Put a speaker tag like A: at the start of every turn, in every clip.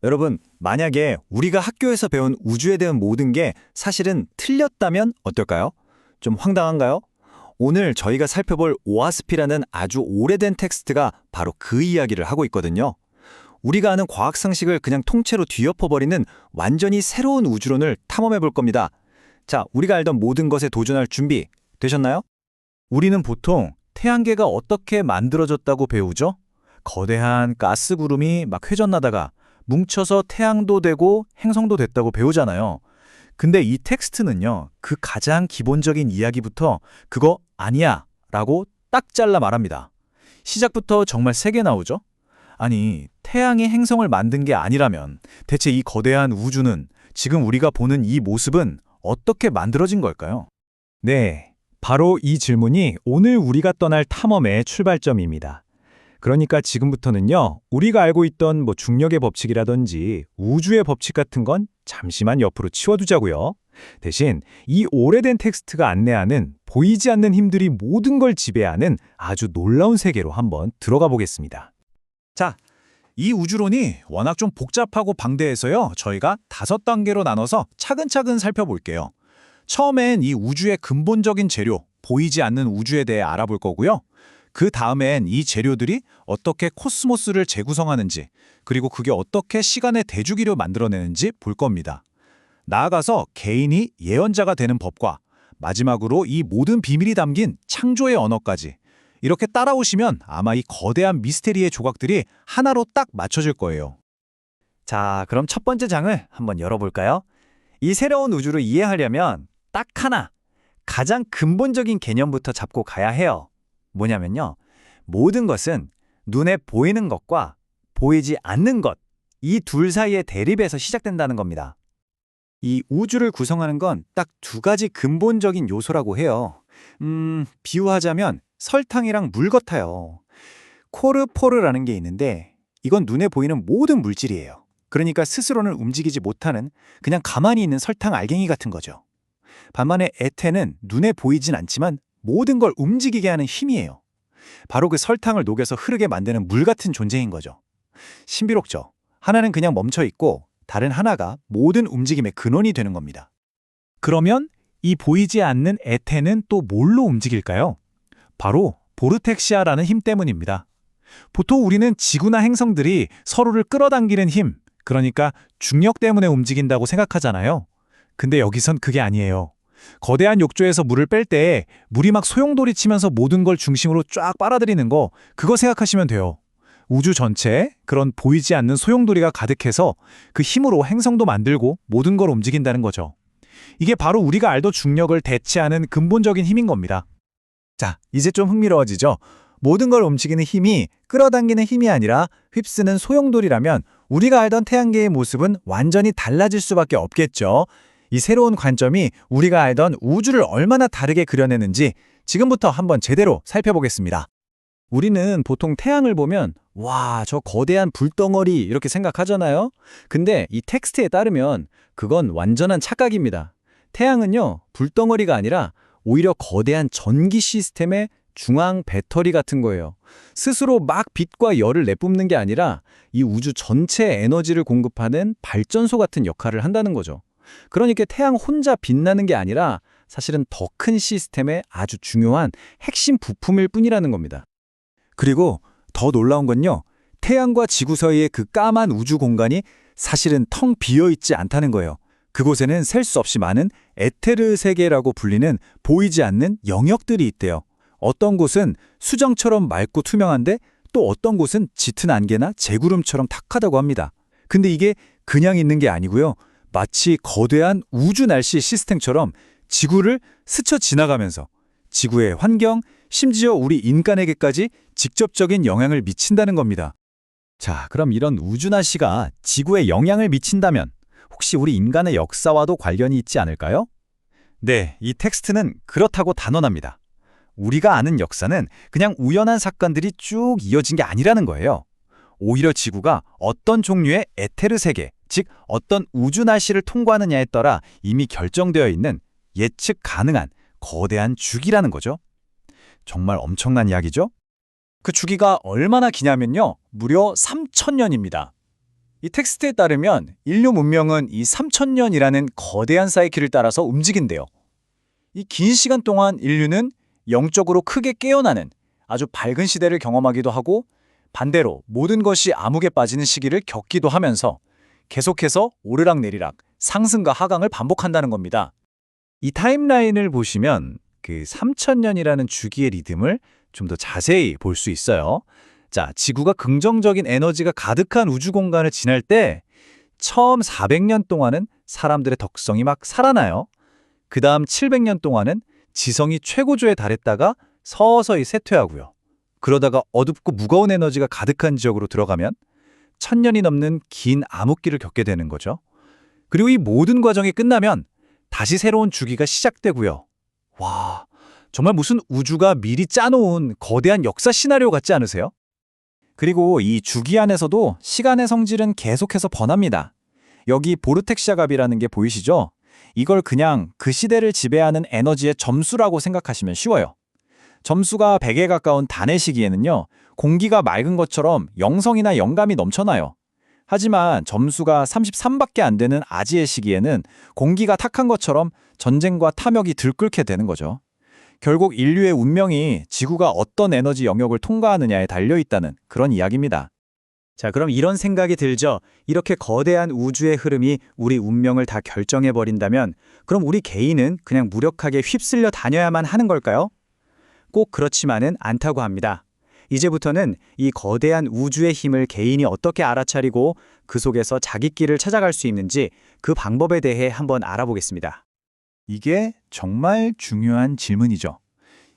A: 여러분, 만약에 우리가 학교에서 배운 우주에 대한 모든 게 사실은 틀렸다면 어떨까요? 좀 황당한가요? 오늘 저희가 살펴볼 오아스피라는 아주 오래된 텍스트가 바로 그 이야기를 하고 있거든요. 우리가 아는 과학 상식을 그냥 통째로 뒤엎어버리는 완전히 새로운 우주론을 탐험해 볼 겁니다. 자, 우리가 알던 모든 것에 도전할 준비 되셨나요?
B: 우리는 보통 태양계가 어떻게 만들어졌다고 배우죠? 거대한 가스 구름이 막 회전하다가 뭉쳐서 태양도 되고 행성도 됐다고 배우잖아요. 근데 이 텍스트는요, 그 가장 기본적인 이야기부터 그거 아니야 라고 딱 잘라 말합니다. 시작부터 정말 세게 나오죠? 아니, 태양이 행성을 만든 게 아니라면 대체 이 거대한 우주는, 지금 우리가 보는 이 모습은 어떻게 만들어진 걸까요?
A: 네, 바로 이 질문이 오늘 우리가 떠날 탐험의 출발점입니다. 그러니까 지금부터는요, 우리가 알고 있던 중력의 법칙이라든지 우주의 법칙 같은 건 잠시만 옆으로 치워두자고요. 대신 이 오래된 텍스트가 안내하는 보이지 않는 힘들이 모든 걸 지배하는 아주 놀라운 세계로 한번 들어가 보겠습니다.
B: 자, 이 우주론이 워낙 좀 복잡하고 방대해서요, 저희가 5단계로 나눠서 차근차근 살펴볼게요. 처음엔 이 우주의 근본적인 재료, 보이지 않는 우주에 대해 알아볼 거고요. 그 다음엔 이 재료들이 어떻게 코스모스를 재구성하는지, 그리고 그게 어떻게 시간의 대주기를 만들어내는지 볼 겁니다. 나아가서 개인이 예언자가 되는 법과 마지막으로 이 모든 비밀이 담긴 창조의 언어까지, 이렇게 따라오시면 아마 이 거대한 미스테리의 조각들이 하나로 딱 맞춰질 거예요.
A: 자, 그럼 첫 번째 장을 한번 열어볼까요? 이 새로운 우주를 이해하려면 딱 하나, 가장 근본적인 개념부터 잡고 가야 해요. 뭐냐면요, 모든 것은 눈에 보이는 것과 보이지 않는 것, 이 둘 사이의 대립에서 시작된다는 겁니다. 이 우주를 구성하는 건 딱 2가지 근본적인 요소라고 해요. 비유하자면 설탕이랑 물 같아요. 코르포르라는 게 있는데 이건 눈에 보이는 모든 물질이에요. 그러니까 스스로는 움직이지 못하는 그냥 가만히 있는 설탕 알갱이 같은 거죠. 반면에 에테는 눈에 보이진 않지만 모든 걸 움직이게 하는 힘이에요. 바로 그 설탕을 녹여서 흐르게 만드는 물 같은 존재인 거죠. 신비롭죠? 하나는 그냥 멈춰 있고 다른 하나가 모든 움직임의 근원이 되는 겁니다.
B: 그러면 이 보이지 않는 에테는 또 뭘로 움직일까요? 바로 보르텍시아라는 힘 때문입니다. 보통 우리는 지구나 행성들이 서로를 끌어당기는 힘, 그러니까 중력 때문에 움직인다고 생각하잖아요. 근데 여기선 그게 아니에요. 거대한 욕조에서 물을 뺄 때 물이 막 소용돌이 치면서 모든 걸 중심으로 쫙 빨아들이는 거, 그거 생각하시면 돼요. 우주 전체에 그런 보이지 않는 소용돌이가 가득해서 그 힘으로 행성도 만들고 모든 걸 움직인다는 거죠. 이게 바로 우리가 알던 중력을 대체하는 근본적인 힘인 겁니다.
A: 자, 이제 좀 흥미로워지죠? 모든 걸 움직이는 힘이 끌어당기는 힘이 아니라 휩쓰는 소용돌이라면 우리가 알던 태양계의 모습은 완전히 달라질 수밖에 없겠죠. 이 새로운 관점이 우리가 알던 우주를 얼마나 다르게 그려내는지 지금부터 한번 제대로 살펴보겠습니다. 우리는 보통 태양을 보면 와, 저 거대한 불덩어리 이렇게 생각하잖아요. 근데 이 텍스트에 따르면 그건 완전한 착각입니다. 태양은요, 불덩어리가 아니라 오히려 거대한 전기 시스템의 중앙 배터리 같은 거예요. 스스로 막 빛과 열을 내뿜는 게 아니라 이 우주 전체에 에너지를 공급하는 발전소 같은 역할을 한다는 거죠. 그러니까 태양 혼자 빛나는 게 아니라 사실은 더 큰 시스템의 아주 중요한 핵심 부품일 뿐이라는 겁니다. 그리고 더 놀라운 건요, 태양과 지구 사이의 그 까만 우주 공간이 사실은 텅 비어있지 않다는 거예요. 그곳에는 셀 수 없이 많은 에테르 세계라고 불리는 보이지 않는 영역들이 있대요. 어떤 곳은 수정처럼 맑고 투명한데 또 어떤 곳은 짙은 안개나 재구름처럼 탁하다고 합니다. 근데 이게 그냥 있는 게 아니고요. 마치 거대한 우주 날씨 시스템처럼 지구를 스쳐 지나가면서 지구의 환경, 심지어 우리 인간에게까지 직접적인 영향을 미친다는 겁니다. 자, 그럼 이런 우주 날씨가 지구에 영향을 미친다면 혹시 우리 인간의 역사와도 관련이 있지 않을까요? 네, 이 텍스트는 그렇다고 단언합니다. 우리가 아는 역사는 그냥 우연한 사건들이 쭉 이어진 게 아니라는 거예요. 오히려 지구가 어떤 종류의 에테르 세계, 즉 어떤 우주 날씨를 통과하느냐에 따라 이미 결정되어 있는 예측 가능한 거대한 주기라는 거죠. 정말 엄청난 이야기죠? 그 주기가 얼마나 기냐면요, 무려 3000년입니다. 이 텍스트에 따르면 인류 문명은 이 3000년이라는 거대한 사이클을 따라서 움직인대요. 이 긴 시간 동안 인류는 영적으로 크게 깨어나는 아주 밝은 시대를 경험하기도 하고 반대로 모든 것이 암흑에 빠지는 시기를 겪기도 하면서 계속해서 오르락내리락, 상승과 하강을 반복한다는 겁니다. 이 타임라인을 보시면 그 3000년이라는 주기의 리듬을 좀 더 자세히 볼 수 있어요. 자, 지구가 긍정적인 에너지가 가득한 우주 공간을 지날 때 처음 400년 동안은 사람들의 덕성이 막 살아나요. 그 다음 700년 동안은 지성이 최고조에 달했다가 서서히 쇠퇴하고요. 그러다가 어둡고 무거운 에너지가 가득한 지역으로 들어가면 1000년이 넘는 긴 암흑기를 겪게 되는 거죠. 그리고 이 모든 과정이 끝나면 다시 새로운 주기가 시작되고요. 와, 정말 무슨 우주가 미리 짜놓은 거대한 역사 시나리오 같지 않으세요? 그리고 이 주기 안에서도 시간의 성질은 계속해서 변합니다. 여기 보르텍시아 값이라는 게 보이시죠? 이걸 그냥 그 시대를 지배하는 에너지의 점수라고 생각하시면 쉬워요. 점수가 100에 가까운 단의 시기에는요, 공기가 맑은 것처럼 영성이나 영감이 넘쳐나요. 하지만 점수가 33밖에 안 되는 아지의 시기에는 공기가 탁한 것처럼 전쟁과 탐욕이 들끓게 되는 거죠. 결국 인류의 운명이 지구가 어떤 에너지 영역을 통과하느냐에 달려있다는 그런 이야기입니다. 자, 그럼 이런 생각이 들죠. 이렇게 거대한 우주의 흐름이 우리 운명을 다 결정해버린다면 그럼 우리 개인은 그냥 무력하게 휩쓸려 다녀야만 하는 걸까요? 꼭 그렇지만은 않다고 합니다. 이제부터는 이 거대한 우주의 힘을 개인이 어떻게 알아차리고 그 속에서 자기 길을 찾아갈 수 있는지 그 방법에 대해 한번 알아보겠습니다. 이게 정말 중요한 질문이죠.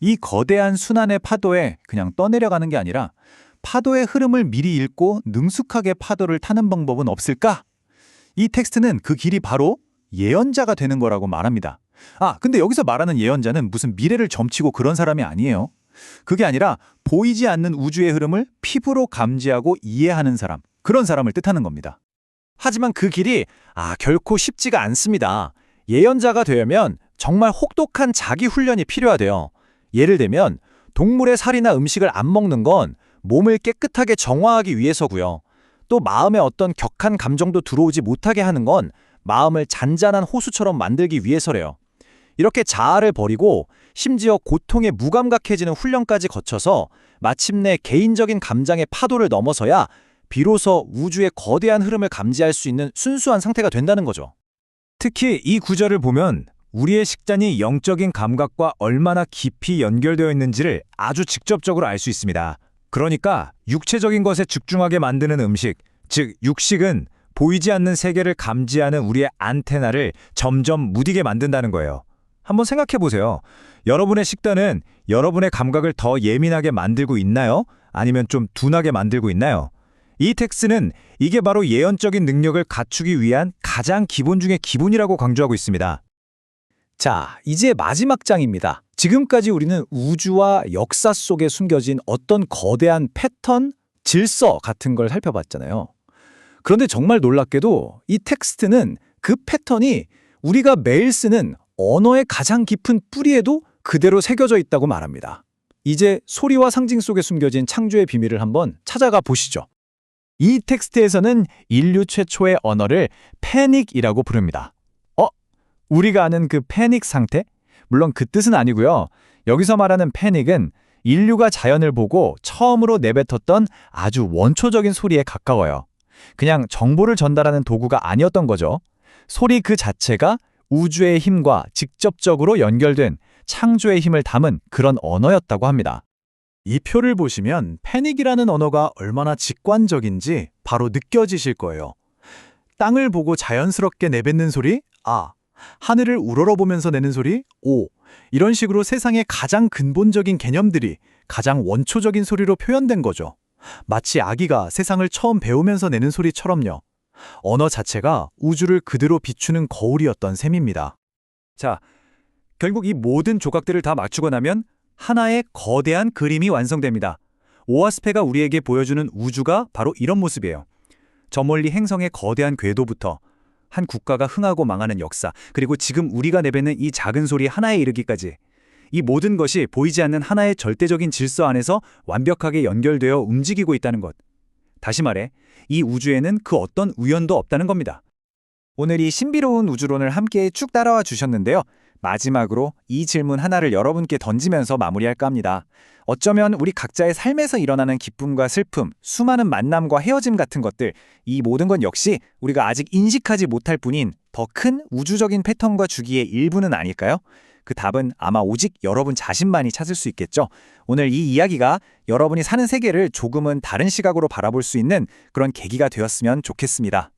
A: 이 거대한 순환의 파도에 그냥 떠내려가는 게 아니라 파도의 흐름을 미리 읽고 능숙하게 파도를 타는 방법은 없을까? 이 텍스트는 그 길이 바로 예언자가 되는 거라고 말합니다. 근데 여기서 말하는 예언자는 무슨 미래를 점치고 그런 사람이 아니에요. 그게 아니라 보이지 않는 우주의 흐름을 피부로 감지하고 이해하는 사람, 그런 사람을 뜻하는 겁니다. 하지만 그 길이 결코 쉽지가 않습니다. 예언자가 되려면 정말 혹독한 자기 훈련이 필요하대요. 예를 들면 동물의 살이나 음식을 안 먹는 건 몸을 깨끗하게 정화하기 위해서고요. 또 마음에 어떤 격한 감정도 들어오지 못하게 하는 건 마음을 잔잔한 호수처럼 만들기 위해서래요. 이렇게 자아를 버리고 심지어 고통에 무감각해지는 훈련까지 거쳐서 마침내 개인적인 감정의 파도를 넘어서야 비로소 우주의 거대한 흐름을 감지할 수 있는 순수한 상태가 된다는 거죠. 특히 이 구절을 보면 우리의 식단이 영적인 감각과 얼마나 깊이 연결되어 있는지를 아주 직접적으로 알 수 있습니다. 그러니까 육체적인 것에 집중하게 만드는 음식, 즉 육식은 보이지 않는 세계를 감지하는 우리의 안테나를 점점 무디게 만든다는 거예요. 한번 생각해 보세요. 여러분의 식단은 여러분의 감각을 더 예민하게 만들고 있나요? 아니면 좀 둔하게 만들고 있나요? 이 텍스트는 이게 바로 예언적인 능력을 갖추기 위한 가장 기본 중의 기본이라고 강조하고 있습니다. 자, 이제 마지막 장입니다. 지금까지 우리는 우주와 역사 속에 숨겨진 어떤 거대한 패턴, 질서 같은 걸 살펴봤잖아요. 그런데 정말 놀랍게도 이 텍스트는 그 패턴이 우리가 매일 쓰는 언어의 가장 깊은 뿌리에도 그대로 새겨져 있다고 말합니다. 이제 소리와 상징 속에 숨겨진 창조의 비밀을 한번 찾아가 보시죠. 이 텍스트에서는 인류 최초의 언어를 패닉이라고 부릅니다. 우리가 아는 그 패닉 상태? 물론 그 뜻은 아니고요. 여기서 말하는 패닉은 인류가 자연을 보고 처음으로 내뱉었던 아주 원초적인 소리에 가까워요. 그냥 정보를 전달하는 도구가 아니었던 거죠. 소리 그 자체가 우주의 힘과 직접적으로 연결된 창조의 힘을 담은 그런 언어였다고 합니다. 이 표를 보시면 패닉이라는 언어가 얼마나 직관적인지 바로 느껴지실 거예요. 땅을 보고 자연스럽게 내뱉는 소리? 하늘을 우러러보면서 내는 소리? 이런 식으로 세상의 가장 근본적인 개념들이 가장 원초적인 소리로 표현된 거죠. 마치 아기가 세상을 처음 배우면서 내는 소리처럼요. 언어 자체가 우주를 그대로 비추는 거울이었던 셈입니다. 자, 결국 이 모든 조각들을 다 맞추고 나면 하나의 거대한 그림이 완성됩니다. 오아스페가 우리에게 보여주는 우주가 바로 이런 모습이에요. 저 멀리 행성의 거대한 궤도부터 한 국가가 흥하고 망하는 역사, 그리고 지금 우리가 내뱉는 이 작은 소리 하나에 이르기까지 이 모든 것이 보이지 않는 하나의 절대적인 질서 안에서 완벽하게 연결되어 움직이고 있다는 것. 다시 말해, 이 우주에는 그 어떤 우연도 없다는 겁니다. 오늘 이 신비로운 우주론을 함께 쭉 따라와 주셨는데요. 마지막으로 이 질문 하나를 여러분께 던지면서 마무리할까 합니다. 어쩌면 우리 각자의 삶에서 일어나는 기쁨과 슬픔, 수많은 만남과 헤어짐 같은 것들, 이 모든 건 역시 우리가 아직 인식하지 못할 뿐인 더 큰 우주적인 패턴과 주기의 일부는 아닐까요? 그 답은 아마 오직 여러분 자신만이 찾을 수 있겠죠. 오늘 이 이야기가 여러분이 사는 세계를 조금은 다른 시각으로 바라볼 수 있는 그런 계기가 되었으면 좋겠습니다.